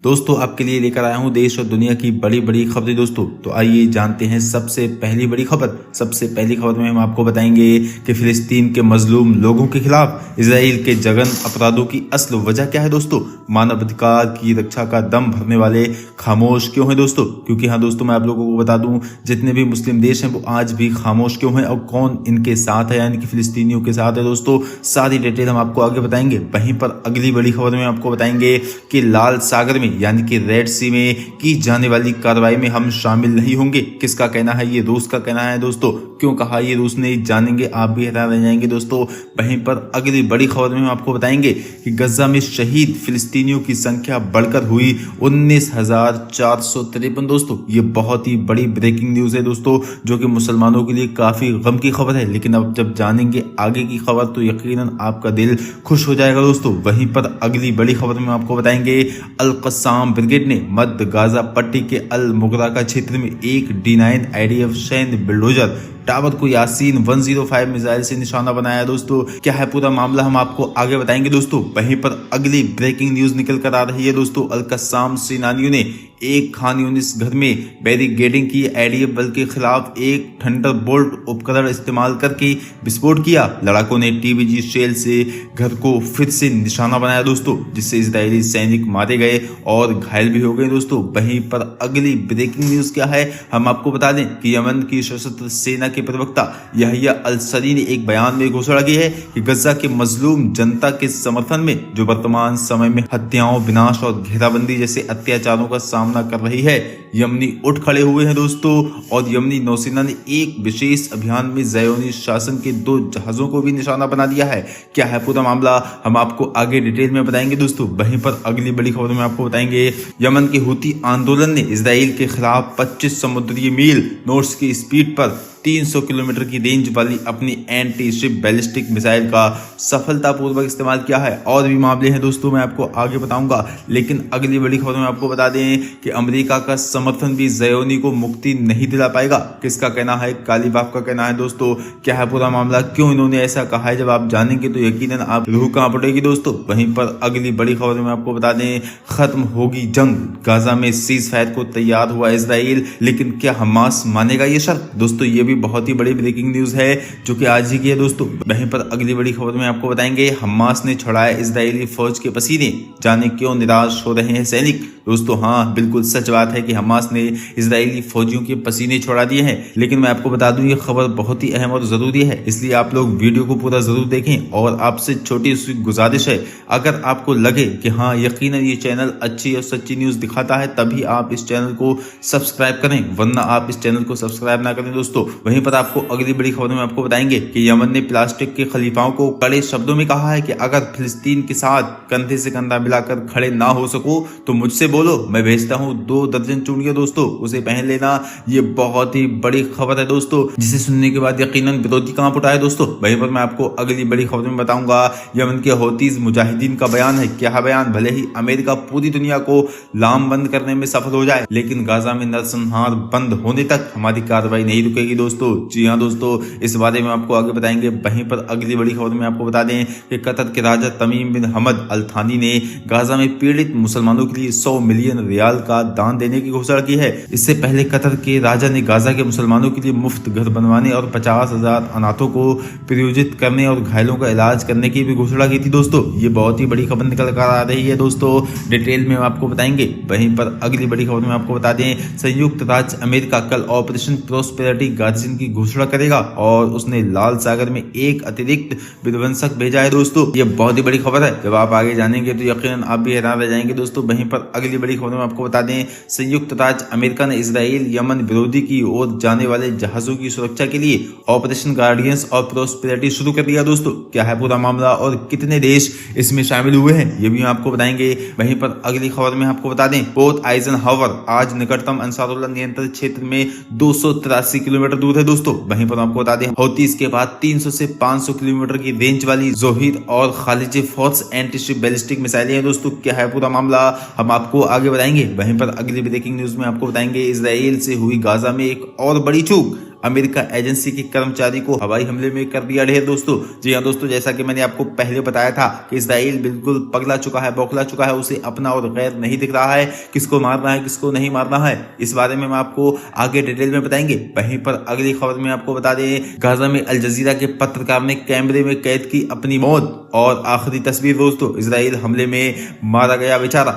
दोस्तों आपके लिए लेकर आया हूं देश और दुनिया की बड़ी बड़ी खबरें दोस्तों। तो आइए जानते हैं सबसे पहली बड़ी खबर। सबसे पहली खबर में हम आपको बताएंगे कि फिलिस्तीन के मजलूम लोगों के खिलाफ इजराइल के जघन्य अपराधों की असल वजह क्या है दोस्तों। मानवाधिकार की रक्षा का दम भरने वाले खामोश क्यों है दोस्तों। क्योंकि हाँ दोस्तों, मैं आप लोगों को बता दूं, जितने भी मुस्लिम देश हैं वो आज भी खामोश क्यों हैं और कौन इनके साथ है, यानी कि फिलिस्तीनियों के साथ है दोस्तों। सारी डिटेल हम आपको आगे बताएंगे। वहीं पर अगली बड़ी खबर में आपको बताएंगे कि लाल सागर में यानी कि रेड सी में की जाने वाली कार्रवाई में हम शामिल नहीं होंगे। किसका कहना है? ये रूस का कहना है दोस्तों। क्यों कहा ये रूस ने, जानेंगे, आप भी हैरान रह जाएंगे दोस्तों। वहीं पर अगली बड़ी खबर में हम आपको बताएंगे कि गजा में शहीद फिलिस्तीनियों की संख्या बढ़कर हुई 19,453 दोस्तों। ये बहुत ही बड़ी ब्रेकिंग न्यूज है दोस्तों, जो कि मुसलमानों के लिए काफी गम की खबर है। लेकिन अब जब जानेंगे आगे की खबर तो यकीनन आपका दिल खुश हो जाएगा दोस्तों। वहीं पर अगली बड़ी खबर में आपको बताएंगे अल कस्साम ब्रिगेड ने मध्य गाजा पट्टी के अल मुगरा का क्षेत्र में एक D9 IDF सैन्य बुलडोजर टावर को यासीन 105 मिसाइल से निशाना बनाया दोस्तों। क्या है पूरा मामला, हम आपको आगे बताएंगे दोस्तों। वहीं पर अगली ब्रेकिंग न्यूज निकल कर आ रही है दोस्तों। अल कस्साम सेनानियों ने एक खान यूनिस घर में बैरिकेडिंग की। ADF बल के खिलाफ एक थंडरबोल्ट उपकरण इस्तेमाल करके विस्फोट किया। लड़ाकों ने TBG शेल से घर को फिर से निशाना बनाया दोस्तों, जिससे इजरायली सैनिक मारे गए और घायल भी हो गए दोस्तों। वहीं पर अगली ब्रेकिंग न्यूज क्या है, हम आपको बता दें कि यमन की सशस्त्र सेना के प्रवक्ता यहया अल सरी ने एक बयान में घोषणा की है कि गजा के मजलूम जनता के समर्थन में, जो वर्तमान समय में हत्याओं, विनाश और घेराबंदी जैसे अत्याचारों का सामना कर रही है, यमनी उठ खड़े हुए हैं दोस्तों। और यमनी नौसेना ने एक विशेष अभियान में ज़ायोनी शासन के 2 जहाजों को भी निशाना बना दिया है। क्या है पूरा मामला, हम आपको आगे डिटेल में बताएंगे दोस्तों। वहीं पर अगली बड़ी खबर में आपको बताएंगे यमन के हूती आंदोलन ने इजराइल के खिलाफ 25 समुद्री मील नॉर्थ की स्पीड पर 300 किलोमीटर की रेंज वाली अपनी एंटी शिप बैलिस्टिक मिसाइल का सफलतापूर्वक इस्तेमाल किया है। और भी मामले हैं दोस्तों, मैं आपको आगे बताऊंगा। लेकिन अगली बड़ी खबर में आपको बता दें कि अमेरिका का समर्थन भी ज़ायोनी को मुक्ति नहीं दिला पाएगा। किसका कहना है? काली बाप का कहना है दोस्तों। क्या है पूरा मामला, क्यों इन्होंने ऐसा कहा है, जब आप जानेंगे तो यकीनन आप रूह कांप उठेगी दोस्तों। वहीं पर अगली बड़ी खबर में आपको बता दें खत्म होगी जंग, गाजा में सीज फायर को तैयार हुआ इजराइल। लेकिन क्या हमास मानेगा ये शर्त दोस्तों? ये भी बहुत ही बड़ी ब्रेकिंग न्यूज है जो कि आज ही की है दोस्तों। वहीं पर अगली बड़ी खबर में आपको बताएंगे हमास ने छुड़ाया इजरायली फौज के पसीने, जाने क्यों निराश हो रहे हैं सैनिक दोस्तों। हाँ, बिल्कुल सच बात है कि हमास ने इजरायली फौजियों के पसीने छुड़ा दिए हैं। लेकिन मैं आपको बता दूं ये खबर बहुत ही अहम और जरूरी है, इसलिए आप लोग वीडियो को पूरा जरूर देखें। और आपसे छोटी सी गुजारिश है, अगर आपको लगे कि हाँ यकीनन ये चैनल अच्छी और सच्ची न्यूज दिखाता है, तभी आप इस चैनल को सब्सक्राइब करें, वरना आप इस चैनल को सब्सक्राइब ना करें दोस्तों। वहीं पर आपको अगली बड़ी खबर में आपको बताएंगे कि यमन ने प्लास्टिक के खलीफाओं को कड़े शब्दों में कहा है कि अगर फिलिस्तीन के साथ कंधे से कंधा मिलाकर खड़े ना हो सको तो मुझसे बोलो, मैं भेजता हूं 2 दर्जन चूड़ियां दोस्तों, उसे पहन लेना। ये बहुत ही बड़ी खबर है दोस्तों, जिसे सुनने के बाद यकीनन विरोधी कांप उठा है दोस्तों। वहीं पर मैं आपको अगली बड़ी खबर में बताऊंगा यमन के हौतीज मुजाहिदीन का बयान है। क्या बयान? भले ही अमेरिका पूरी दुनिया को लामबंद करने में सफल हो जाए, लेकिन गाजा में नरसंहार बंद होने तक हमारी कार्रवाई नहीं रुकेगी दोस्तों। जी हाँ दोस्तों, इस बारे में आपको आगे बताएंगे। वहीं पर अगली बड़ी खबर में आपको बता दें कि कतर के राजा तमीम बिन हमद अल थानी ने गाजा में पीड़ित मुसलमानों के लिए 100 मिलियन रियाल का दान देने की घोषणा की है। इससे पहले कतर के राजा ने गाजा के मुसलमानों के लिए मुफ्त घर बनवाने और 50,000 अनाथों को प्रायोजित करने और घायलों का इलाज करने की भी घोषणा की थी दोस्तों। ये बहुत ही बड़ी खबर निकल कर आ रही है दोस्तों, डिटेल में आपको बताएंगे। वहीं पर अगली बड़ी खबर में आपको बता दें संयुक्त राज्य अमेरिका कल ऑपरेशन प्रोस्पेरिटी गार्जियन की घोषणा करेगा और उसने लाल सागर में एक अतिरिक्त विध्वंसक भेजा है दोस्तों। ये बहुत ही बड़ी खबर है, जब आप आगे जानेंगे तो यकीनन आप भी हैरान रह जाएंगे दोस्तों। वहीं पर अगली बड़ी खबर में आपको बता दें संयुक्त राज्य अमेरिका ने इजराइल यमन विरोधी की ओर जाने वाले जहाजों की सुरक्षा के लिए ऑपरेशन गार्डियंस और प्रोस्पेरिटी शुरू कर दिया दोस्तों। क्या है पूरा मामला और कितने देश इसमें शामिल हुए हैं, ये भी आपको बताएंगे। वहीं पर अगली खबर में आपको बता दें पोर्ट आइजनहावर आज निकटतम अंसारुल्लाह नियंत्रित क्षेत्र में 283 किलोमीटर दूर है दोस्तों। वहीं पर आपको बता दें हौतीस के बाद 300 से 500 किलोमीटर की रेंज वाली जोहिर और खालिज फोर्स एंटी शिप बैलिस्टिक मिसाइलें हैं दोस्तों। क्या है पूरा मामला, हम आपको आगे बताएंगे। वहीं पर अगली ब्रेकिंग न्यूज में आपको बताएंगे इजराइल से हुई गाजा में एक और बड़ी चूक, अमेरिका एजेंसी के कर्मचारी को हवाई हमले में कर दिया ढेर दोस्तों। जी हाँ दोस्तों, जैसा कि मैंने आपको पहले बताया था कि इजराइल बिल्कुल पगला चुका है, बौखला चुका है, उसे अपना और गैर नहीं दिख रहा है, किसको मारना है किसको नहीं मारना है। इस बारे में हम आपको आगे डिटेल में बताएंगे। वहीं पर अगली खबर में आपको बता दें, गाजा में अल जजीरा के पत्रकार ने कैमरे में कैद की अपनी मौत और आखिरी तस्वीर दोस्तों, इजराइल हमले में मारा गया बेचारा।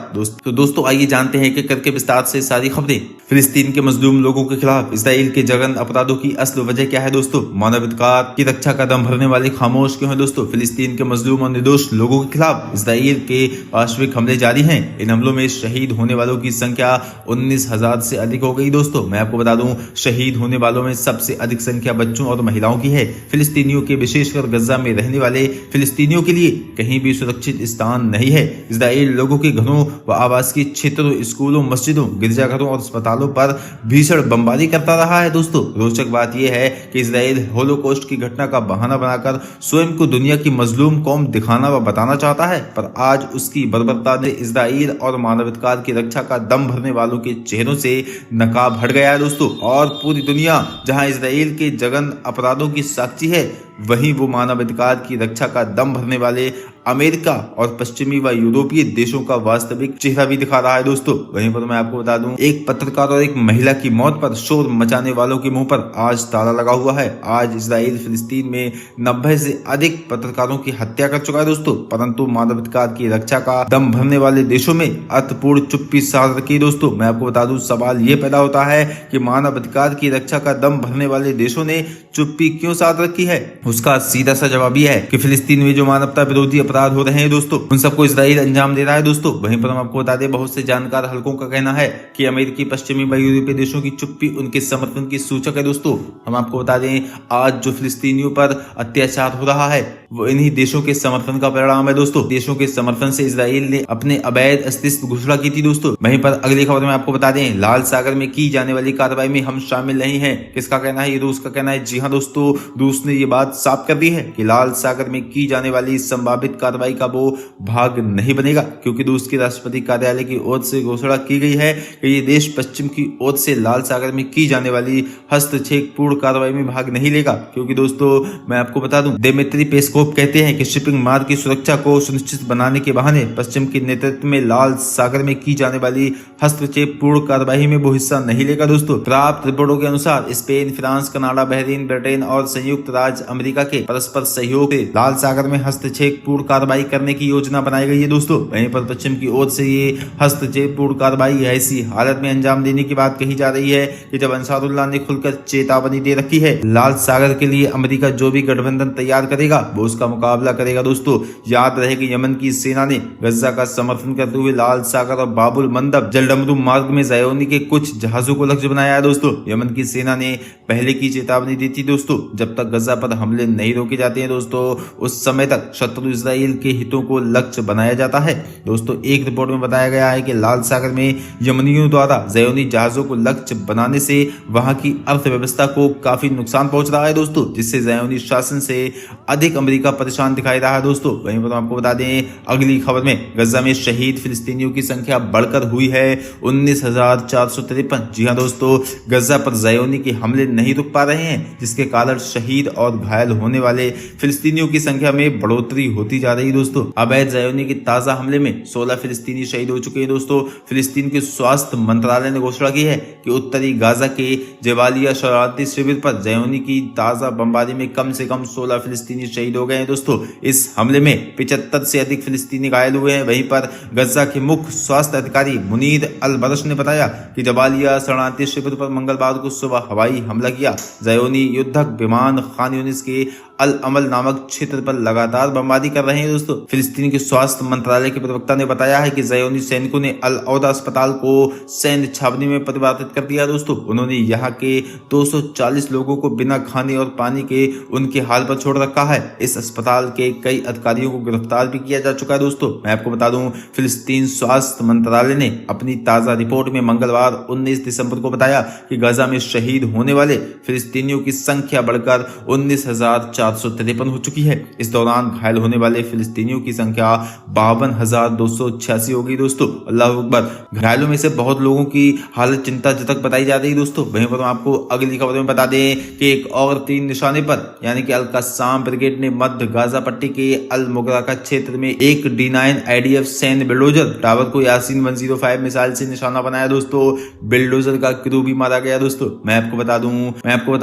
दोस्तों आइए जानते हैं कि करके विस्तार से सारी खबरें। फिलिस्तीन के मजलूम लोगों के खिलाफ इजराइल के जघन्य अपराधों की असल वजह क्या है दोस्तों? मानवाधिकार की रक्षा का दम भरने वाले खामोश क्यों है दोस्तों? फिलिस्तीन के मजलूम और निर्दोष लोगों के खिलाफ इजराइल के पाशविक हमले जारी हैं। इन हमलों में शहीद होने वालों की संख्या 19,000 से अधिक हो गई दोस्तों। मैं आपको बता दूं, शहीद होने वालों में सबसे अधिक संख्या बच्चों और महिलाओं की है। फिलिस्तीनियों के, विशेषकर गजा में रहने वाले फिलिस्तीनियों के लिए कहीं भी सुरक्षित स्थान नहीं है। इजराइल लोगों के घरों व आवासीय क्षेत्रों, स्कूलों, मस्जिदों, गिरजाघरों और अस्पतालों पर भीषण बमबारी करता रहा है दोस्तों। रोचक बात यह है कि इजराइल होलोकॉस्ट की घटना का बहाना बनाकर स्वयं को दुनिया की मजलूम कौम दिखाना व बताना चाहता है, पर आज उसकी बर्बरता ने इजराइल और मानवाधिकार की रक्षा का दम भरने वालों के चेहरों से नकाब हट गया है दोस्तों। और पूरी दुनिया जहां इजराइल के जघन्य अपराधों की साक्षी है, वहीं वो मानवाधिकार की रक्षा का दम भरने वाले अमेरिका और पश्चिमी व यूरोपीय देशों का वास्तविक चेहरा भी दिखा रहा है दोस्तों। वहीं पर मैं आपको बता दूं, एक पत्रकार और एक महिला की मौत पर शोर मचाने वालों के मुंह पर आज ताला लगा हुआ है। आज इजराइल फिलिस्तीन में 90 से अधिक पत्रकारों की हत्या कर चुका है दोस्तों, परंतु मानवाधिकार की रक्षा का दम भरने वाले देशों में अर्थपूर्ण चुप्पी साध रखी दोस्तों। मैं आपको बता दूं, सवाल ये पैदा होता है कि मानवाधिकार की रक्षा का दम भरने वाले देशों ने चुप्पी क्यों साध रखी है? उसका सीधा सा जवाब यह है कि फिलिस्तीन में जो मानवता विरोधी अपराध हो रहे हैं दोस्तों, उन सबको इजराइल अंजाम दे रहा है दोस्तों। वहीं पर हम आपको बता दें, बहुत से जानकार हलकों का कहना है कि अमेरिकी, पश्चिमी व यूरोपीय देशों की चुप्पी उनके समर्थन की सूचक है दोस्तों। हम आपको बता दें, आज जो फिलिस्तीनियों पर अत्याचार हो रहा है वो इन्हीं देशों के समर्थन का परिणाम है दोस्तों। देशों के समर्थन से इजराइल ने अपने अवैध अस्तित्व घोषणा की थी दोस्तों। वहीं पर अगली खबर में आपको बता दें, लाल सागर में की जाने वाली कार्रवाई में हम शामिल नहीं हैं। किसका कहना है? ये रूस का कहना है। जी हाँ दोस्तों, रूस ने ये बात साफ कर दी है कि लाल सागर में की जाने वाली संभावित कार्रवाई का वो भाग नहीं बनेगा, क्योंकि रूस के राष्ट्रपति कार्यालय की ओर से घोषणा की गई है कि ये देश पश्चिम की ओर से लाल सागर में की जाने वाली हस्तक्षेप पूर्ण कार्रवाई में भाग नहीं लेगा। क्योंकि दोस्तों मैं आपको बता दूं, दिमित्री पेस्कोव कहते हैं कि शिपिंग मार्ग की सुरक्षा को सुनिश्चित बनाने के बहाने पश्चिम के नेतृत्व में लाल सागर में की जाने वाली हस्तक्षेप पूर्ण कार्रवाई में वो हिस्सा नहीं लेगा दोस्तों। प्राप्त रिपोर्टों के अनुसार Spain, France, Canada, Bahrain, Britain और संयुक्त राज्य अमेरिका के परस्पर सहयोग से लाल सागर में हस्तक्षेप पूर्ण कार्रवाई करने की योजना बनाई गई है दोस्तों। वहीं पर पश्चिम की ओर से ये हस्तक्षेप पूर्ण कार्रवाई ऐसी हालत में अंजाम देने की बात कही जा रही है कि जब अंसारुल्लाह ने खुलकर चेतावनी दे रखी है। लाल सागर के लिए अमेरिका जो भी गठबंधन तैयार करेगा वो उसका मुकाबला करेगा दोस्तों। याद रहे कि यमन की सेना ने गजा का समर्थन करते हुए लाल सागर और बाबुल मंदब जलडमरू मार्ग में ज़ायोनी के कुछ जहाजों को लक्ष्य बनाया है दोस्तों। यमन की सेना ने पहले की चेतावनी दी थी दोस्तों, जब तक गजा पर हमले नहीं रोके जाते हैं दोस्तों, उस समय तक शत्रु इजराइल के हितों को लक्ष्य बनाया जाता है दोस्तों। एक रिपोर्ट में बताया गया है कि लाल सागर में यमनियों द्वारा ज़ायोनी जहाजों को लक्ष्य बनाने से वहां की अर्थव्यवस्था को काफी नुकसान पहुंच रहा है दोस्तों, जिससे ज़ायोनी शासन से अधिक अमेरिका परेशान दिखाई रहा है दोस्तों। वहीं पर आपको बता दें, अगली खबर में गजा में शहीद फिलिस्तीनियों की संख्या बढ़कर हुई है 19,453। जी हाँ दोस्तों, गजा पर ज़ायोनी के हमले नहीं रुक पा रहे हैं, जिसके कारण शहीद और घायल होने वाले फिलिस्तीनियों की संख्या में बढ़ोतरी होती जा रही दोस्तों। अवैध ज़ायोनी के ताजा हमले में 16 फिलिस्तीनी शहीद हो चुके हैं दोस्तों। फिलिस्तीन के स्वास्थ्य मंत्रालय ने घोषणा की है कि उत्तरी गाजा के जबालिया शरणार्थी शिविर पर ज़ायोनी की ताजा बमबारी में कम से कम 16 फिलिस्तीनी शहीद हो गए हैं दोस्तों। इस हमले में 75 से अधिक फिलिस्तीनी घायल हुए हैं। वहीं पर गजा के मुख्य स्वास्थ्य अधिकारी मुनीर अल बरश ने बताया कि जबालिया शरणार्थी शिविर पर मंगलवार को सुबह हवाई हमला किया। ज़ायोनी युद्धक विमान खान यूनिस के अल अमल नामक क्षेत्र पर लगातार बमबारी कर रहे हैं दोस्तों। फिलिस्तीन के स्वास्थ्य मंत्रालय के प्रवक्ता ने बताया है कि ज़ायोनी सैनिकों ने अल औदा अस्पताल को सैन्य छावनी में परिवर्तित कर दिया दोस्तों। उन्होंने यहाँ के 240 लोगों को बिना खाने और पानी के उनके हाल पर छोड़ रखा है। इस अस्पताल के कई अधिकारियों को गिरफ्तार भी किया जा चुका है दोस्तों। मैं आपको बता दूं, फिलिस्तीन स्वास्थ्य मंत्रालय ने अपनी ताजा रिपोर्ट में मंगलवार 19 दिसंबर को बताया कि गजा में शहीद होने वाले फिलिस्तीनियों की संख्या बढ़कर 19,453 453 हो चुकी है। इस दौरान घायल होने वाले फिलिस्तीनियों की संख्या 52,286 हो गई दोस्तों। अल्लाह अकबर। घायलों में से बहुत लोगों की हालत चिंताजनक बताई जा रही है दोस्तों। वहीं पर आपको अगली खबर में बता दें कि एक और 3 निशाने पर यानी कि अल-कस्साम ब्रिगेड ने मध्य गाजा पट्टी के अल-मुगरका क्षेत्र में एक D9 IDF सैन्य बिल्डोजर टावर को यासीन 105 मिसाइल से निशाना बनाया दोस्तों। बिल्डोजर का क्रू भी मारा गया दोस्तों। मैं आपको बता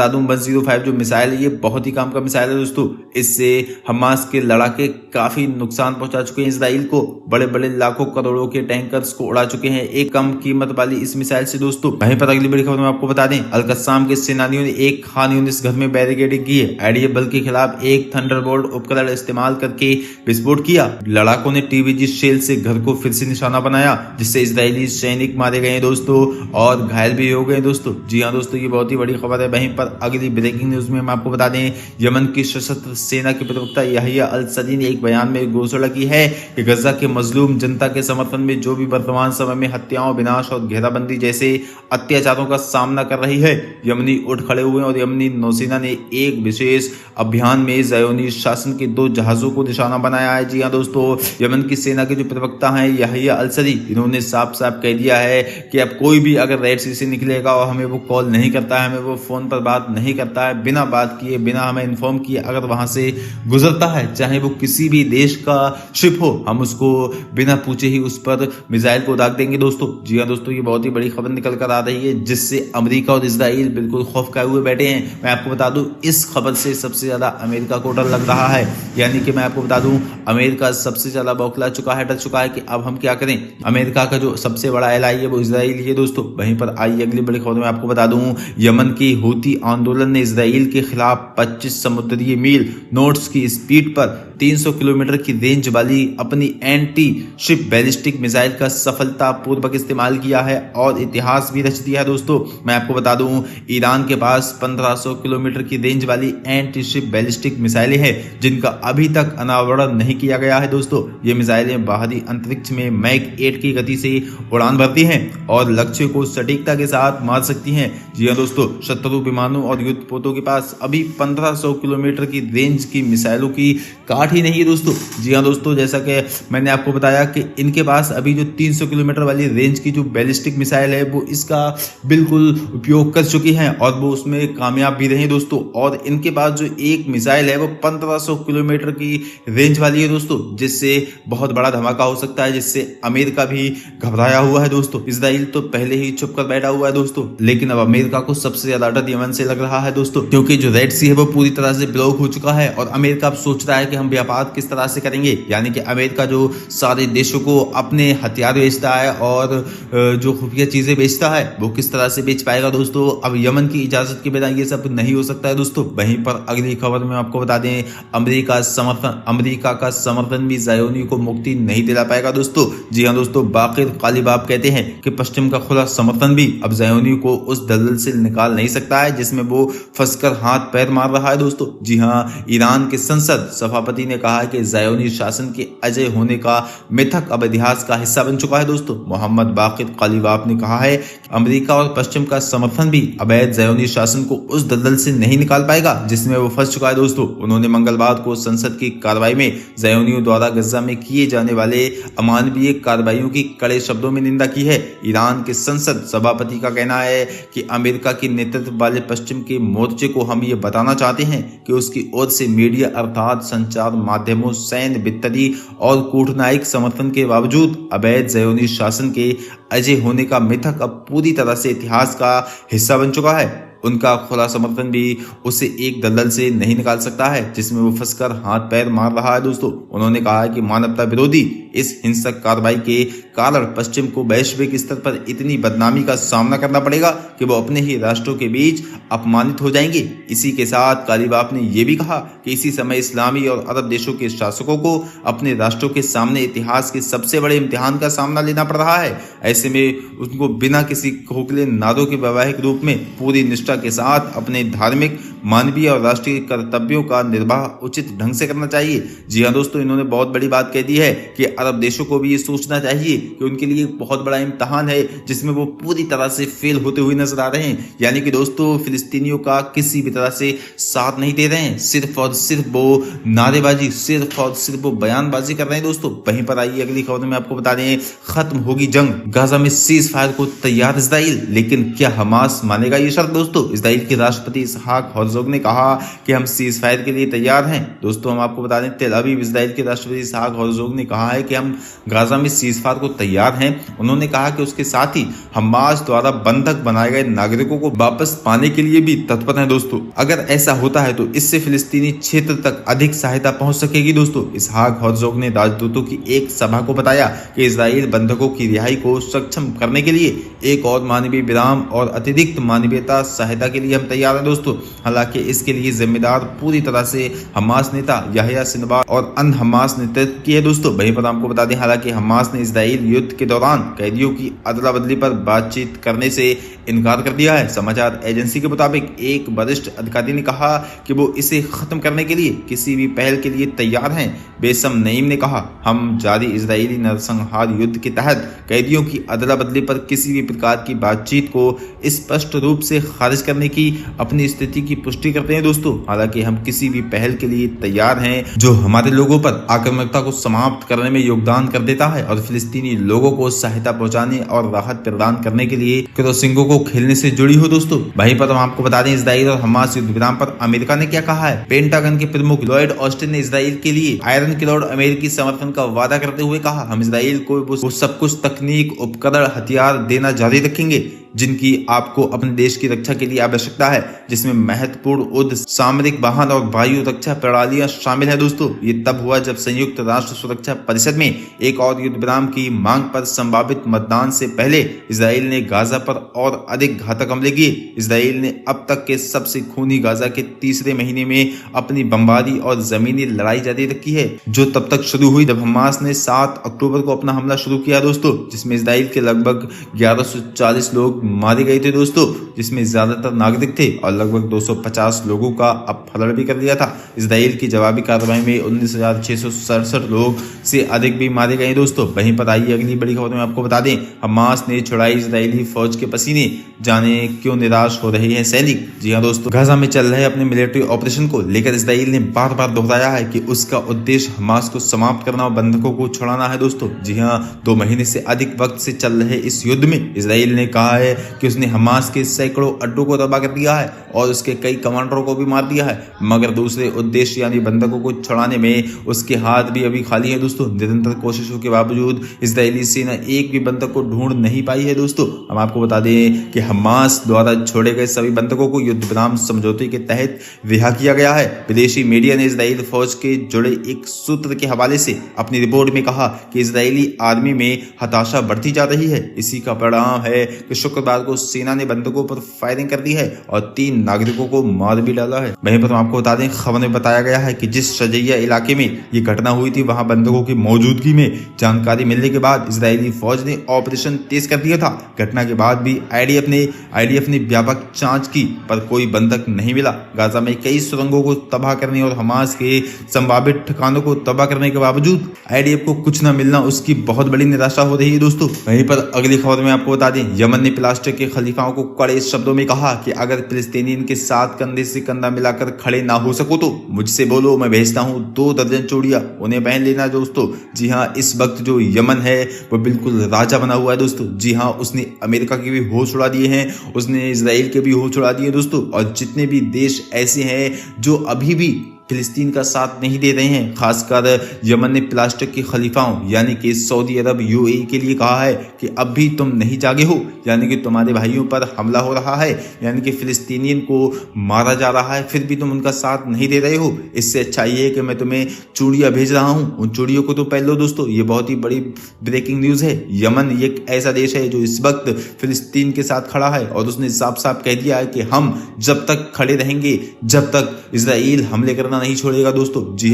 दूं 105 जो मिसाइल है ये बहुत ही काम का मिसाइल है दोस्तों। इससे हमास के लड़ाके काफी नुकसान पहुंचा चुके हैं इसराइल को। बड़े बड़े लाखों करोड़ों के टैंकर्स को उड़ा चुके हैं एक कम कीमत वाली इस मिसाइल से दोस्तों। वहीं पर अगली बड़ी खबर में आपको बता दें अल-कस्साम के सेनानियों ने एक खान यूनिस घर में बैरिकेडिंग की है। आईडीएफ बल के खिलाफ एक थंडरबोल्ट उपकरण इस्तेमाल करके विस्फोट किया। लड़ाकों ने टीबीजी शेल से घर को फिर से निशाना बनाया जिससे इजरायली सैनिक मारे गए दोस्तों और घायल भी हो गए दोस्तों। जी हाँ दोस्तों, ये बहुत ही बड़ी खबर है। वहीं पर अगली ब्रेकिंग न्यूज में हम आपको बता दें यमन की सशस्त्र सेना के प्रवक्ता याहिया अल सदी ने एक बयान में घोषणा की है कि गजा के मजलूम जनता के समर्थन में जो भी वर्तमान समय में हत्याओं, विनाश और घेराबंदी जैसे अत्याचारों का सामना कर रही है, यमनी उठ खड़े हुए और यमनी नौसेना ने एक विशेष अभियान में ज़ायोनी शासन के 2 जहाजों को निशाना बनाया है। जी हाँ दोस्तों, यमन की सेना के जो प्रवक्ता हैं याहिया अल सदी, इन्होंने साफ साफ कह दिया है कि अब कोई भी अगर रेड सी से निकलेगा और हमें वो कॉल नहीं करता है, हमें वो फोन पर बात नहीं करता है, बिना बात किए, बिना हमें इन्फॉर्म किए अगर वहां से गुजरता है, चाहे वो किसी भी देश का शिप हो, हम उसको बिना पूछे ही उस पर मिसाइल को दाग देंगे दोस्तों। जी हाँ दोस्तों, ये बहुत ही बड़ी खबर निकल कर आ रही है जिससे अमेरिका और इजराइल बिल्कुल खौफ खाए हुए बैठे हैं। मैं आपको बता दूं इस खबर से सबसे ज्यादा अमेरिका को डर लग रहा है। यानी कि मैं आपको बता दूं अमेरिका सबसे ज्यादा बौखला चुका है, डर चुका है कि अब हम क्या करें। अमेरिका का जो सबसे बड़ा एलाई है वो इजराइल ही है दोस्तों। वहीं पर आई अगली बड़ी खबर में आपको बता दूं यमन की हूती आंदोलन ने इजराइल के खिलाफ 25 समुद्री मील नॉट्स की स्पीड पर 300 किलोमीटर की रेंज वाली अपनी एंटी शिप बैलिस्टिक मिसाइल का सफलतापूर्वक इस्तेमाल किया है और इतिहास भी रच दिया है दोस्तों। मैं आपको बता दूं ईरान के पास 1500 किलोमीटर की रेंज वाली एंटी शिप बैलिस्टिक मिसाइलें हैं जिनका अभी तक अनावरण नहीं किया गया है दोस्तों। ये मिसाइलें बाहरी अंतरिक्ष में मैक 8 की गति से उड़ान भरती हैं और लक्ष्य को सटीकता के साथ मार सकती हैं। जी हाँ दोस्तों, शत्रु विमानों और युद्धपोतों के पास अभी 1500 किलोमीटर की रेंज की मिसाइलों की काट ही नहीं है दोस्तों। जी हाँ दोस्तों, जैसा कि मैंने आपको बताया कि इनके पास अभी जो 300 किलोमीटर वाली रेंज की जो बैलिस्टिक मिसाइल है वो इसका बिल्कुल उपयोग कर चुकी है और वो उसमें कामयाब भी रहे दोस्तों। और इनके पास जो एक मिसाइल है वो 1500 किलोमीटर की रेंज वाली है दोस्तों, जिससे बहुत बड़ा धमाका हो सकता है, जिससे अमेरिका भी घबराया हुआ है दोस्तों। इजराइल तो पहले ही चुप कर बैठा हुआ है दोस्तों, लेकिन अब अमेरिका को सबसे ज्यादा डर यमन से लग रहा है दोस्तों, क्योंकि जो रेड सी है वो पूरी तरह से ब्लॉक हो चुका है और अमेरिका अब सोच रहा है कि हम व्यापार किस तरह से करेंगे। यानी कि अमेरिका जो सारे देशों को अपने हथियार बेचता है और जो खुफिया चीजें बेचता है वो किस तरह से बेच पाएगा दोस्तों। अब यमन की इजाजत के बिना ये सब नहीं हो सकता है दोस्तों। वहीं पर अगली खबर में आपको बता दें अमेरिका का समर्थन भी ज़ायोनी को मुक्ति नहीं दिला पाएगा दोस्तों। जी हाँ दोस्तों, बाकिर कालिबाब कहते हैं कि पश्चिम का खुला समर्थन भी अब ज़ायोनी को उस दलदल से निकाल नहीं सकता है जिसमें वो फंसकर हाथ पैर मार रहा है दोस्तों। जी हाँ, ईरान के संसद सभापति ने कहा है कि ज़ायोनी शासन के अजय होने का मिथक अब इतिहास का हिस्सा बन चुका है दोस्तों। मोहम्मद बाकिर कालिबाब ने कहा है अमेरिका और पश्चिम का समर्थन भी अवैध ज़ायोनी शासन को उस दलदल से नहीं निकाल पाएगा जिसमें वो फंस चुका है दोस्तों। उन्होंने मंगलवार को संसद की कार्रवाई में ज़ायोनियों द्वारा गजा में किए जाने वाले अमानवीय कार्रवाइयों की कड़े शब्दों में निंदा की है। ईरान के संसद सभापति का कहना है कि अमेरिका के नेतृत्व वाले पश्चिम के मोर्चे को हम ये बताना चाहते हैं कि उसकी ओर से मीडिया अर्थात संचार माध्यमों, सैन्य, वित्तीय और कूटनीतिक समर्थन के बावजूद अवैध ज़ायोनी शासन के अजय होने का मिथक अब पूरी तरह से इतिहास का हिस्सा बन चुका है। उनका खुला समर्थन भी उसे एक दलदल से नहीं निकाल सकता है जिसमें वो फंसकर हाथ पैर मार रहा है दोस्तों। उन्होंने कहा है कि मानवता विरोधी इस हिंसक कार्रवाई के कारण पश्चिम को वैश्विक स्तर पर इतनी बदनामी का सामना करना पड़ेगा कि वो अपने ही राष्ट्रों के बीच अपमानित हो जाएंगे। इसी के साथ कालिबाफ ने यह भी कहा कि इसी समय इस्लामी और अरब देशों के शासकों को अपने राष्ट्रों के सामने इतिहास के सबसे बड़े इम्तिहान का सामना लेना पड़ रहा है। ऐसे में उनको बिना किसी खोखले नादों के वैवाहिक रूप में पूरी निष्ठा के साथ अपने धार्मिक, मानवीय और राष्ट्रीय कर्तव्यों का निर्वाह उचित ढंग से करना चाहिए। जी हाँ दोस्तों, इन्होंने बहुत बड़ी बात कह दी है कि अरब देशों को भी ये सोचना चाहिए कि उनके लिए बहुत बड़ा इम्तिहान है जिसमें वो पूरी तरह से फेल होते हुए नजर आ रहे हैं। यानी कि दोस्तों फिलिस्तीनियों का किसी भी तरह से साथ नहीं दे रहे हैं, सिर्फ और सिर्फ वो नारेबाजी, सिर्फ और सिर्फ वो बयानबाजी कर रहे हैं दोस्तों। वहीं पर आइए अगली खबर में आपको बता दें, खत्म होगी जंग, गाजा में सीज फायर को तैयार इजराइल, लेकिन क्या हमास मानेगा ये शर्त? दोस्तों इजराइल के राष्ट्रपति इसहाक हर्जोग ने कहा कि हम सीज फायर के लिए तैयार हैं। दोस्तों हम आपको बता दें, तेल अवीव इजराइल के राष्ट्रपति इसहाक हर्जोग ने कहा है कि हम गाजा में सीज फायर को तैयार हैं। उन्होंने कहा कि उसके साथ ही हमास द्वारा बंधक बनाए गए नागरिकों को वापस पाने के लिए भी तत्पर है। दोस्तों अगर ऐसा होता है तो इससे फिलिस्तीनी क्षेत्र तक अधिक सहायता पहुंच सकेगी। दोस्तों इसहाक हर्जोग ने राजदूतों की एक सभा को बताया कि इजराइल बंधकों की रिहाई को सक्षम करने के लिए एक और मानवीय विराम और अतिरिक्त मानवीयता सहायता के लिए हम तैयार हैं। दोस्तों हालांकि इसके लिए जिम्मेदार पूरी तरह से हमास नेता याह्या सिनवार और अन्य हमास नेतृत्व की है। दोस्तों वहीं पर आपको बता दें, हालांकि हमास ने इजराइल युद्ध के दौरान कैदियों की अदला बदली पर बातचीत करने से इनकार कर दिया है। समाचार एजेंसी के मुताबिक एक वरिष्ठ अधिकारी ने कहा कि वो इसे खत्म करने के लिए किसी भी पहल के लिए तैयार हैं। बेसम नईम ने कहा, हम जारी इजरायली नरसंहार युद्ध के तहत कैदियों की अदला बदली पर किसी भी प्रकार की बातचीत को स्पष्ट रूप से खारिज करने की अपनी स्थिति की पुष्टि करते हैं। दोस्तों हालांकि हम किसी भी पहल के लिए तैयार हैं जो हमारे लोगों पर आक्रामकता को समाप्त करने में योगदान कर देता है और फिलिस्तीनी लोगों को सहायता पहुंचाने और राहत प्रदान करने के लिए क्रॉसिंगों को खेलने से जुड़ी हो। दोस्तों वहीं पर हम आपको बता दें, इजराइल और हमास युद्ध विराम पर अमेरिका ने क्या कहा है। पेंटागन के प्रमुख लॉयड ऑस्टिन ने इजराइल के लिए आयरन क्लॉड अमेरिकी समर्थन का वादा करते हुए कहा, हम इजराइल को वो सब कुछ तकनीक, उपकरण, हथियार देना जारी रखेंगे जिनकी आपको अपने देश की रक्षा के लिए आवश्यकता है, जिसमें महत्वपूर्ण युद्ध सामरिक वाहन और वायु रक्षा प्रणालियां शामिल है। दोस्तों ये तब हुआ जब संयुक्त राष्ट्र सुरक्षा परिषद में एक और युद्ध विराम की मांग पर संभावित मतदान से पहले इजराइल ने गाजा पर और अधिक घातक हमले किए। इजराइल ने अब तक के सबसे खूनी गाजा के तीसरे महीने में अपनी बमबारी और जमीनी लड़ाई जारी रखी है, जो तब तक शुरू हुई जब हमास ने 7 अक्टूबर को अपना हमला शुरू किया। दोस्तों जिसमें इजराइल के लगभग 1140 लोग मारे गए थे। दोस्तों जिसमें ज्यादातर नागरिक थे और लगभग 250 लोगों का अपहरण भी कर दिया था। इजराइल की जवाबी कार्रवाई में 19,667 लोग से अधिक भी मारे गए। दोस्तों वहीं पर आइए अगली बड़ी खबर में आपको बता दें, हमास ने छुड़ाई इजरायली फौज के पसीने, जाने क्यों निराश हो रहे हैं सैनिक। जी हाँ दोस्तों, गाजा में चल रहे अपने मिलिट्री ऑपरेशन को लेकर इजराइल ने बार बार दोहराया है कि उसका उद्देश्य हमास को समाप्त करना और बंधकों को छुड़ाना है। दोस्तों जी हाँ, 2 महीने से अधिक वक्त से चल रहे इस युद्ध में इजराइल ने कहा है कि उसने हमास के सैकड़ों अड्डों को तबाह कर दिया है और उसके कई कमांडरों को भी मार दिया है, मगर दूसरे उद्देश्य यानी बंधकों को छुड़ाने में उसके हाथ भी अभी खाली है। दोस्तों निरंतर कोशिशों के बावजूद इजरायली सेना एक भी बंधक को ढूंढ नहीं पाई है। दोस्तों हम आपको बता दें कि हमास द्वारा छोड़े गए सभी बंधकों को युद्ध विराम समझौते के तहत रिहा किया गया है। विदेशी मीडिया ने इजराइल फौज के जुड़े एक सूत्र के हवाले से अपनी रिपोर्ट में कहा कि इजरायली आर्मी में हताशा बढ़ती जा रही है। इसी का परिणाम है कि शुक्रवार को सेना ने बंधकों पर फायरिंग कर दी है और 3 नागरिकों को मार भी डाला है। वहीं पर आपको बता दें, खबर में बताया गया है कि जिस शजैया इलाके में ये घटना हुई थी वहां बंधकों की मौजूदगी में जानकारी मिलने के बाद इजरायली फौज ने ऑपरेशन तेज कर दिया था। घटना के बाद भी आईडीएफ ने व्यापक जांच की पर कोई बंधक नहीं मिला। गाजा में कई सुरंगों को तबाह करने और हमास के संभावित ठिकानों को तबाह करने के बावजूद आईडीएफ को कुछ न मिलना उसकी बहुत बड़ी निराशा हो रही है। दोस्तों वहीं पर अगली खबर में आपको बता दें, यमन ने प्लास्टिक के खलीफाओं को कड़े शब्दों में कहा कि अगर फिलिस्तीनी के साथ कंधे से कंधा मिलाकर खड़े ना हो सको तो मुझसे बोलो, मैं भेजता हूं 2 दर्जन चूड़ियां, उन्हें पहन लेना। दोस्तों जी हाँ, इस वक्त जो यमन है वो बिल्कुल राजा बना हुआ है। दोस्तों जी हाँ, उसने अमेरिका के भी होश उड़ा दिए हैं, उसने इजराइल के भी होश उड़ा दिए दोस्तों। और जितने भी देश ऐसे हैं जो अभी भी फिलिस्तीन का साथ नहीं दे रहे हैं, खासकर यमन ने प्लास्टिक के खलीफाओं यानी कि सऊदी अरब यूएई के लिए कहा है कि अब भी तुम नहीं जागे हो, यानी कि तुम्हारे भाइयों पर हमला हो रहा है, यानी कि फिलिस्तीनियन को मारा जा रहा है, फिर भी तुम उनका साथ नहीं दे रहे हो। इससे अच्छा ये है कि मैं तुम्हें चूड़ियां भेज रहा हूं, उन चूड़ियों को तो पहन लो। दोस्तों ये बहुत ही बड़ी ब्रेकिंग न्यूज है। यमन एक ऐसा देश है जो इस वक्त फिलिस्तीन के साथ खड़ा है और उसने साफ साफ कह दिया है कि हम जब तक खड़े रहेंगे जब तक इजराइल हमले करना छोड़ना नहीं छोड़ेगा दोस्तों। जी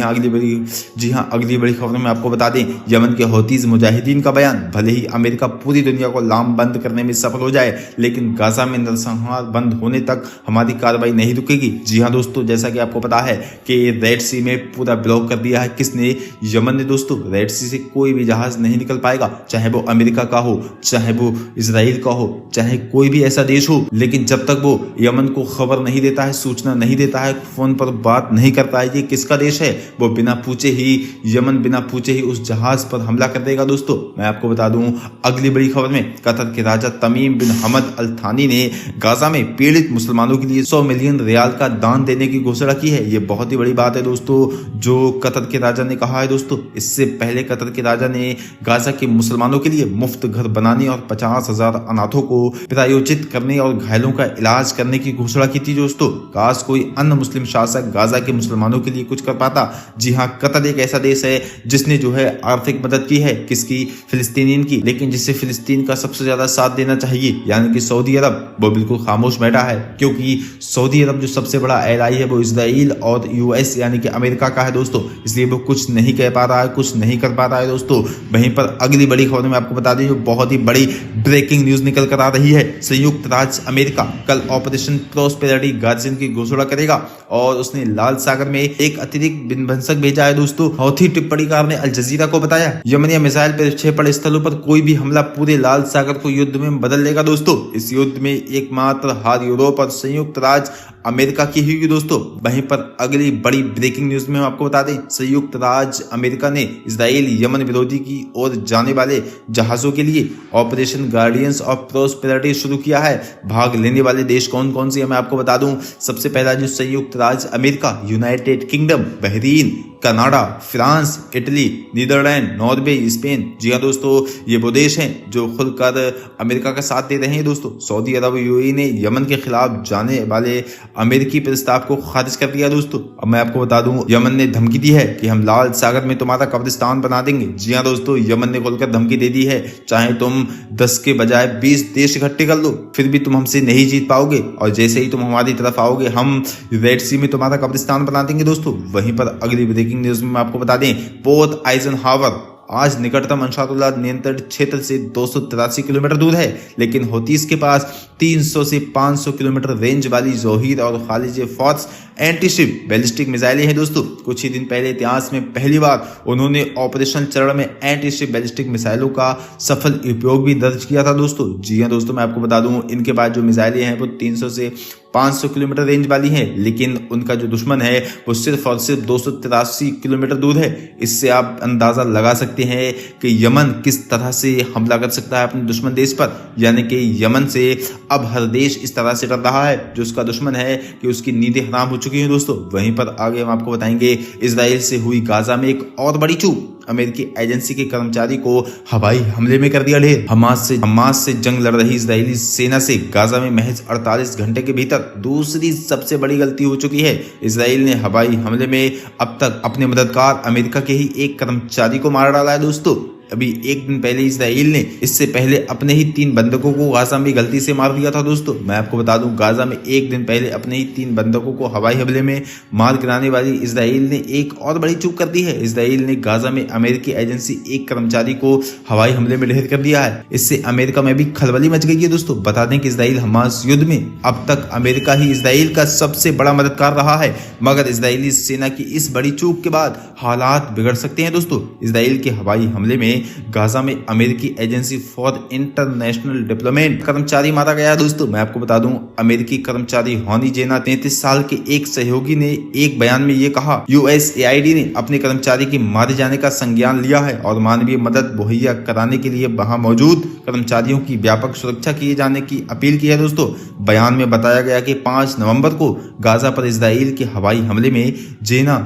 हाँ अगली बड़ी खबर में आपको बता दें, यमन के हौतीज मुजाहिदीन का बयान, भले ही अमेरिका पूरी दुनिया को लामबंद करने में सफल हो जाए लेकिन गाजा में नरसंहार बंद होने तक हमारी कार्रवाई नहीं रुकेगी। जी हाँ दोस्तों, जैसा कि आपको पता है कि रेड सी में पूरा ब्लॉक कर दिया है किसने, यमन ने दोस्तों। रेड सी से कोई भी जहाज नहीं निकल पाएगा, चाहे वो अमेरिका का हो, चाहे वो इजराइल का हो, चाहे कोई भी ऐसा देश हो। लेकिन जब तक वो यमन को खबर नहीं देता है, सूचना नहीं देता है, फोन पर बात नहीं करता है ये किसका देश है, वो बिना पूछे ही यमन बिना पूछे ही उस जहाज पर हमला कर देगा दोस्तों। मैं आपको बता दूं अगली बड़ी खबर में, कतर के राजा तमीम बिन हमद अल थानी ने गाजा में पीड़ित मुसलमानों के लिए 100 मिलियन रियाल का दान देने की घोषणा की है। ये बहुत ही बड़ी बात है दोस्तों जो कतर के राजा ने कहा है दोस्तों। इससे पहले कतर के राजा ने गाजा के मुसलमानों के लिए मुफ्त घर बनाने और 50,000 अनाथों को प्रायोजित करने और घायलों का इलाज करने की घोषणा की थी दोस्तों। काश कोई अन्य मुस्लिम शासक गाजा के मुसलमानों के लिए कुछ कर पाता। जी हाँ, कतर एक ऐसा देश है जिसने जो है आर्थिक मदद की है, किसकी, फिलिस्तीनियन की, लेकिन जिसे फिलिस्तीन का सबसे ज्यादा साथ देना चाहिए यानी कि सऊदी अरब, वो बिल्कुल खामोश बैठा है। क्योंकि सऊदी अरब जो सबसे बड़ा एलाई है वो इसराइल और यूएस यानी कि अमेरिका का है दोस्तों, इसलिए वो कुछ नहीं कह पा रहा है, कुछ नहीं कर पा रहा है दोस्तों। वहीं पर अगली बड़ी खबर में आपको बता दें जो बहुत ही बड़ी ब्रेकिंग न्यूज निकल कर आ रही है, संयुक्त राज्य अमेरिका कल ऑपरेशन प्रॉस्पेरिटी गार्जियन की घोषणा करेगा और उसने लाल सागर में एक अतिरिक्त विध्वंसक भेजा है दोस्तों। हौथी टिप्पणीकार ने अल जजीरा को बताया यमनिया मिसाइल प्रक्षेपण स्थलों पर कोई भी हमला पूरे लाल सागर को युद्ध में बदल लेगा दोस्तों। इस युद्ध में एकमात्र हार यूरोप और संयुक्त राज्य अमेरिका की हुई दोस्तों। वहीं पर अगली बड़ी ब्रेकिंग न्यूज में हम आपको बता दें, संयुक्त राज्य अमेरिका ने इजराइल यमन विरोधी की ओर जाने वाले जहाजों के लिए ऑपरेशन गार्डियंस ऑफ प्रॉस्पेरिटी शुरू किया है। भाग लेने वाले देश कौन कौन से मैं आपको बता दूं। सबसे पहला जो संयुक्त राज्य America, United Kingdom, Bahrain, Canada, France, Italy, Netherlands, Norway, Spain. जी हाँ दोस्तों, ये वो देश हैं जो खुलकर अमेरिका का साथ दे रहे हैं दोस्तों। सऊदी अरब यूएई ने यमन के खिलाफ जाने वाले अमेरिकी प्रस्ताव को खारिज कर दिया दोस्तों। अब मैं आपको बता दूं यमन ने धमकी दी है कि हम लाल सागर में तुम्हारा कब्रिस्तान बना देंगे। जी हाँ दोस्तों, यमन ने खुलकर धमकी दे दी है, चाहे तुम 10 के बजाय 20 देश इकट्ठे कर लो फिर भी तुम हमसे नहीं जीत पाओगे, और जैसे ही तुम हमारी तरफ आओगे हम रेड सी में तुम्हारा कब्रिस्तान बना देंगे दोस्तों। वहीं पर अगली ब्रेकिंग न्यूज में आपको बता दें, पोर्ट आइजनहावर आज निकटतम अंशारुल्लाह नियंत्रित क्षेत्र से 283 किलोमीटर दूर है, लेकिन हौतीस के पास 300 से 500 किलोमीटर रेंज वाली जोहीर और खालिज फॉर्स एंटीशिप बैलिस्टिक मिसाइलें हैं दोस्तों। कुछ ही दिन पहले इतिहास में पहली बार उन्होंने ऑपरेशन चरण में एंटीशिप बैलिस्टिक मिसाइलों का सफल उपयोग भी दर्ज किया था दोस्तों। जी हाँ दोस्तों, मैं आपको बता दूं इनके पास जो मिसाइलें हैं वो 300 से 500 किलोमीटर रेंज वाली हैं, लेकिन उनका जो दुश्मन है वो सिर्फ और सिर्फ 283 किलोमीटर दूर है। इससे आप अंदाजा लगा सकते हैं कि यमन किस तरह से हमला कर सकता है अपने दुश्मन देश पर। यानी कि यमन से अब हर देश इस तरह से डर रहा है जो उसका दुश्मन है कि उसकी नींदें हराम हो चुकी हैं दोस्तों। वहीं पर आगे हम आपको बताएंगे इजराइल से हुई गाजा में एक और बड़ी चूक, अमेरिकी एजेंसी के कर्मचारी को हवाई हमले में कर दिया ढेर। हमास से जंग लड़ रही इजरायली सेना से गाजा में महज 48 घंटे के भीतर दूसरी सबसे बड़ी गलती हो चुकी है। इजराइल ने हवाई हमले में अब तक अपने मददगार अमेरिका के ही एक कर्मचारी को मार डाला है दोस्तों। अभी एक दिन पहले इजराइल ने इससे पहले अपने ही 3 बंधकों को गाजा में गलती से मार दिया था दोस्तों। मैं आपको बता दूं गाजा में एक दिन पहले अपने ही 3 बंधकों को हवाई हमले में मार गिराने वाली इजराइल ने एक और बड़ी चूक कर दी है। इजराइल ने गाजा में अमेरिकी एजेंसी एक कर्मचारी को हवाई हमले में ढेर कर दिया है। इससे अमेरिका में भी खलबली मच गई है दोस्तों। बता दें कि इजराइल हमास युद्ध में अब तक अमेरिका ही इजराइल का सबसे बड़ा मददगार रहा है, मगर इजरायली सेना की इस बड़ी चूक के बाद हालात बिगड़ सकते हैं दोस्तों। इजराइल के हवाई हमले में गाजा में अमेरिकी एजेंसी फॉर इंटरनेशनल डेवलपमेंट कर्मचारी मारा गया दोस्तों। मैं आपको बता दूं अमेरिकी कर्मचारी हॉनी जेना 33 साल के एक सहयोगी ने एक बयान में ये कहा, यूएसएआईडी ने अपने कर्मचारी के मारे जाने का संज्ञान लिया है और मानवीय मदद मुहैया कराने के लिए वहां मौजूद कर्मचारियों की व्यापक सुरक्षा किए जाने की अपील की है दोस्तों। बयान में बताया गया कि 5 नवंबर को गाजा पर इजराइल के हवाई हमले में जेना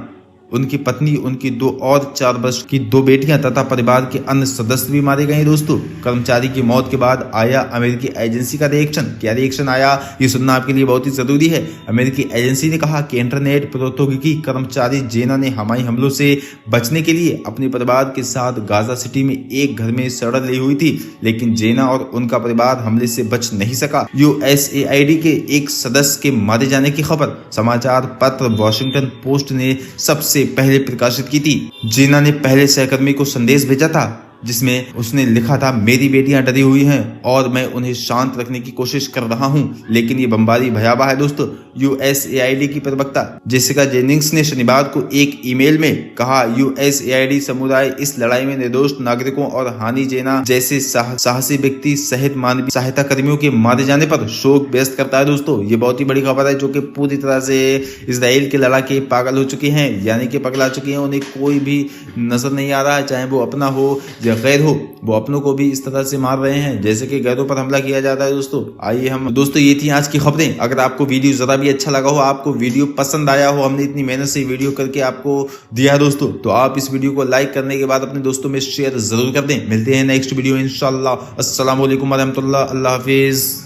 उनकी पत्नी, उनकी 2 और 4 वर्ष की 2 बेटियां तथा परिवार के अन्य सदस्य भी मारे गए। दोस्तों, कर्मचारी की मौत के बाद आया अमेरिकी एजेंसी का रिएक्शन। क्या रिएक्शन आया, ये सुनना आपके लिए बहुत ही जरूरी है। अमेरिकी एजेंसी ने कहा कि इंटरनेट प्रौद्योगिकी कर्मचारी जेना ने हवाई हमलों से बचने के लिए अपने परिवार के साथ गाजा सिटी में एक घर में शरण ली हुई थी, लेकिन जेना और उनका परिवार हमले से बच नहीं सका। यूएसएआईडी के एक सदस्य के मारे जाने की खबर समाचार पत्र वॉशिंगटन पोस्ट ने सबसे पहले प्रकाशित की थी। जेना ने पहले सहकर्मी को संदेश भेजा था जिसमें उसने लिखा था, मेरी बेटियां डरी हुई हैं और मैं उन्हें शांत रखने की कोशिश कर रहा हूं, लेकिन ये बमबारी भयावह है। दोस्तों, यूएसएआईडी की प्रवक्ता जेसिका जेनिंग्स ने शनिवार को एक ईमेल में कहा, यूएसएआईडी समुदाय इस लड़ाई में निर्दोष नागरिकों और हानि जेना जैसे साहसी व्यक्ति सहित मानवीय सहायता कर्मियों के मारे जाने पर शोक व्यक्त करता है। दोस्तों, ये बहुत ही बड़ी खबर है जो कि पूरी तरह से इसराइल के लड़ाके पागल हो चुके हैं, यानी कि पगला चुके हैं। उन्हें कोई भी नजर नहीं आ रहा है, चाहे वो अपना हो या गैर हो, वो अपनों को भी इस तरह से मार रहे हैं जैसे कि गैरों पर हमला किया जाता है। दोस्तों, आइए हम ये थी आज की खबरें। अगर आपको वीडियो जरा भी अच्छा लगा हो, आपको वीडियो पसंद आया हो, हमने इतनी मेहनत से वीडियो करके आपको दिया है दोस्तों, तो आप इस वीडियो को लाइक करने के बाद अपने दोस्तों में शेयर जरूर कर दें। मिलते हैं नेक्स्ट वीडियो इंशाल्लाह। अस्सलाम वालेकुम व रहमतुल्लाह। अल्लाह हाफिज।